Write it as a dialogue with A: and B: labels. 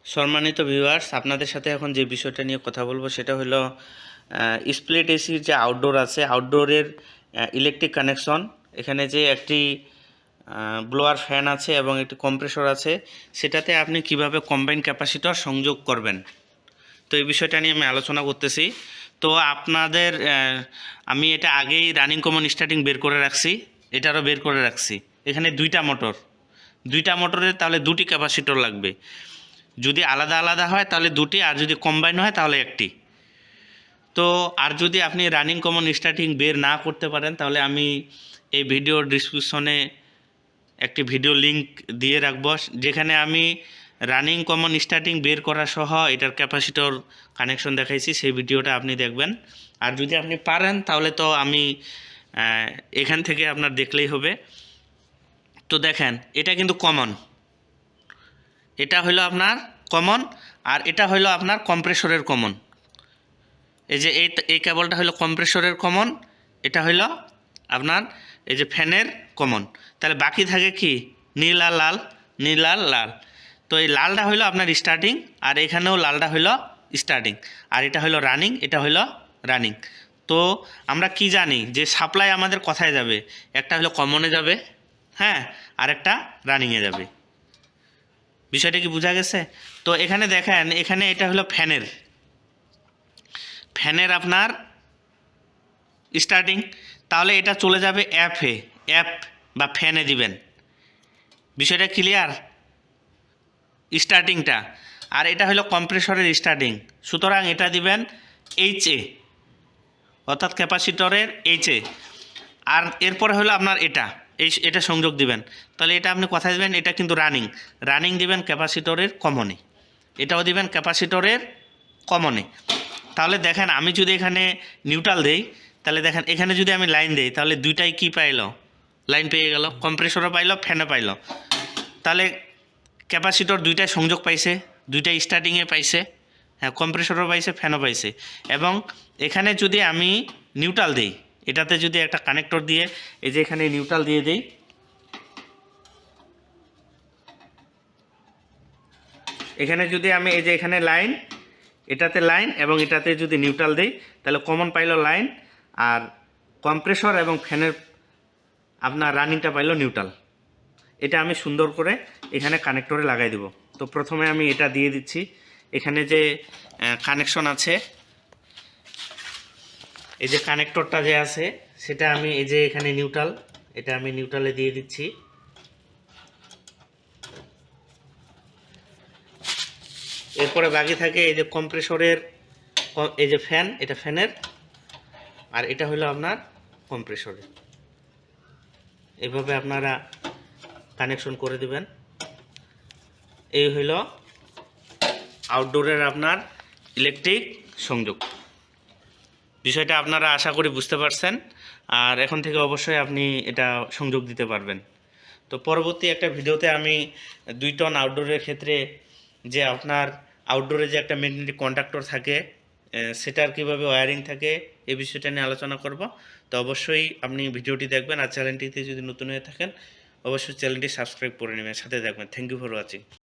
A: সম্মানিত ভিউয়ার্স, আপনাদের সাথে এখন যে বিষয়টা নিয়ে কথা বলবো সেটা হলো স্প্লিট এসির যে আউটডোর আছে, আউটডোরের ইলেকট্রিক কানেকশন। এখানে যে একটি ব্লোয়ার ফ্যান আছে এবং একটি কম্প্রেসর আছে, সেটাতে আপনি কিভাবে কম্বাইন ক্যাপাসিটর সংযোগ করবেন, তো এই বিষয়টা নিয়ে আমি আলোচনা করতেছি। তো আপনাদের আমি এটা আগেই রানিং কমন স্টার্টিং বের করে রাখছি, এটারও বের করে রাখছি। এখানে দুইটা মোটরের তাহলে দুটি ক্যাপাসিটর লাগবে। যদি আলাদা আলাদা হয় তাহলে দুটি, আর যদি কম্বাইন হয় তাহলে একটি। তো আর যদি আপনি রানিং কমন স্টার্টিং বের না করতে পারেন তাহলে আমি এই ভিডিওর ডিসক্রিপশনে একটি ভিডিও লিংক দিয়ে রাখবো, যেখানে আমি রানিং কমন স্টার্টিং বের করা সহ এটার ক্যাপাসিটর কানেকশন দেখাইছি, সেই ভিডিওটা আপনি দেখবেন। আর যদি আপনি পারেন তাহলে তো আমি এখান থেকে আপনার দেখলেই হবে। তো দেখেন, এটা কিন্তু কমন, এটা হলো আপনার কমন, আর এটা হলো আপনার কম্প্রেসরের কমন। এই যে এই কেবলটা হলো কম্প্রেসরের কমন, এটা হলো আপনার এই যে ফ্যানের কমন। তাহলে বাকি থাকে কি নীল আর লাল, নীল আর লাল। তো এই লালটা হলো আপনার স্টার্টিং, আর এখানেও লালটা হলো স্টার্টিং, আর এটা হলো রানিং, এটা হলো রানিং। তো আমরা কি জানি যে সাপ্লাই আমাদের কোথায় যাবে, একটা হলো কমনে যাবে, হ্যাঁ, আর একটা রানিংয়ে যাবে। বিষয়টা কি বোঝা গেছে? তো এখানে দেখেন, এখানে এটা হলো ফ্যানের আপনার স্টার্টিং, তাহলে এটা চলে যাবে অ্যাপ বা ফ্যানে দিবেন। বিষয়টা ক্লিয়ার? স্টার্টিংটা। আর এটা হলো কম্প্রেসরের স্টার্টিং, সুতরাং এটা দিবেন এইচএ, অর্থাৎ ক্যাপাসিটরের এইচএ। আর এরপরে হলো আপনার এটা সংযোগ দিবেন। তাহলে এটা আপনি কোথায় দিবেন? এটা কিন্তু রানিং দিবেন ক্যাপাসিটরের কমনে, এটাও দিবেন ক্যাপাসিটরের কমনে। তাহলে দেখেন, আমি যদি এখানে নিউট্রাল দেই, তাহলে দেখেন এখানে যদি আমি লাইন দেই, তাহলে দুইটাই কি পাইলো? লাইন পেয়ে গেল, কম্প্রেসরও পাইলো, ফ্যানও পাইলো। তাহলে ক্যাপাসিটর দুইটাই সংযোগ পাইছে, দুইটাই স্টার্টিংয়ে পাইছে, হ্যাঁ, কম্প্রেসরও পাইছে, ফ্যানও পাইছে। এবং এখানে যদি আমি নিউট্রাল দিই, এটাতে যদি একটা কানেক্টর দিয়ে এই যে এখানে নিউট্রাল দিয়ে দিই, এখানে যদি আমি এই যে এখানে লাইন, এটাতে লাইন এবং এটাতে যদি নিউট্রাল দিই, তাহলে কমন পাইলো লাইন, আর কম্প্রেসর এবং ফ্যানের আপনার রানিংটা পাইলো নিউট্রাল। এটা আমি সুন্দর করে এখানে কানেক্টরে লাগাই দেব। তো প্রথমে আমি এটা দিয়ে দিচ্ছি, এখানে যে কানেকশন আছে, এই যে কানেক্টরটা যে আছে সেটা আমি এই যে এখানে নিউট্রাল, এটা আমি নিউট্রালে দিয়ে দিচ্ছি। এরপরে বাকি থাকে এই যে কম্প্রেসরের, এই যে ফ্যান, এটা ফ্যানের, আর এটা হলো আপনার কম্প্রেসরের। এইভাবে আপনারা কানেকশন করে দিবেন। এই হইল আউটডোরের আপনার ইলেকট্রিক সংযোগ। বিষয়টা আপনারা আশা করি বুঝতে পারছেন, আর এখন থেকে অবশ্যই আপনি এটা সংযোগ দিতে পারবেন। তো পরবর্তী একটা ভিডিওতে আমি 2 টন আউটডোরের ক্ষেত্রে যে আপনার আউটডোরে যে একটা ম্যাগনেটিক কন্ডাক্টর থাকে, সেটার কীভাবে ওয়্যারিং থাকে, এই বিষয়টা নিয়ে আলোচনা করব। তো অবশ্যই আপনি ভিডিওটি দেখবেন, আর চ্যানেলটিতে যদি নতুন হয়ে থাকেন অবশ্যই চ্যানেলটি সাবস্ক্রাইব করে নেবেন, সাথে দেখবেন। Thank you for watching.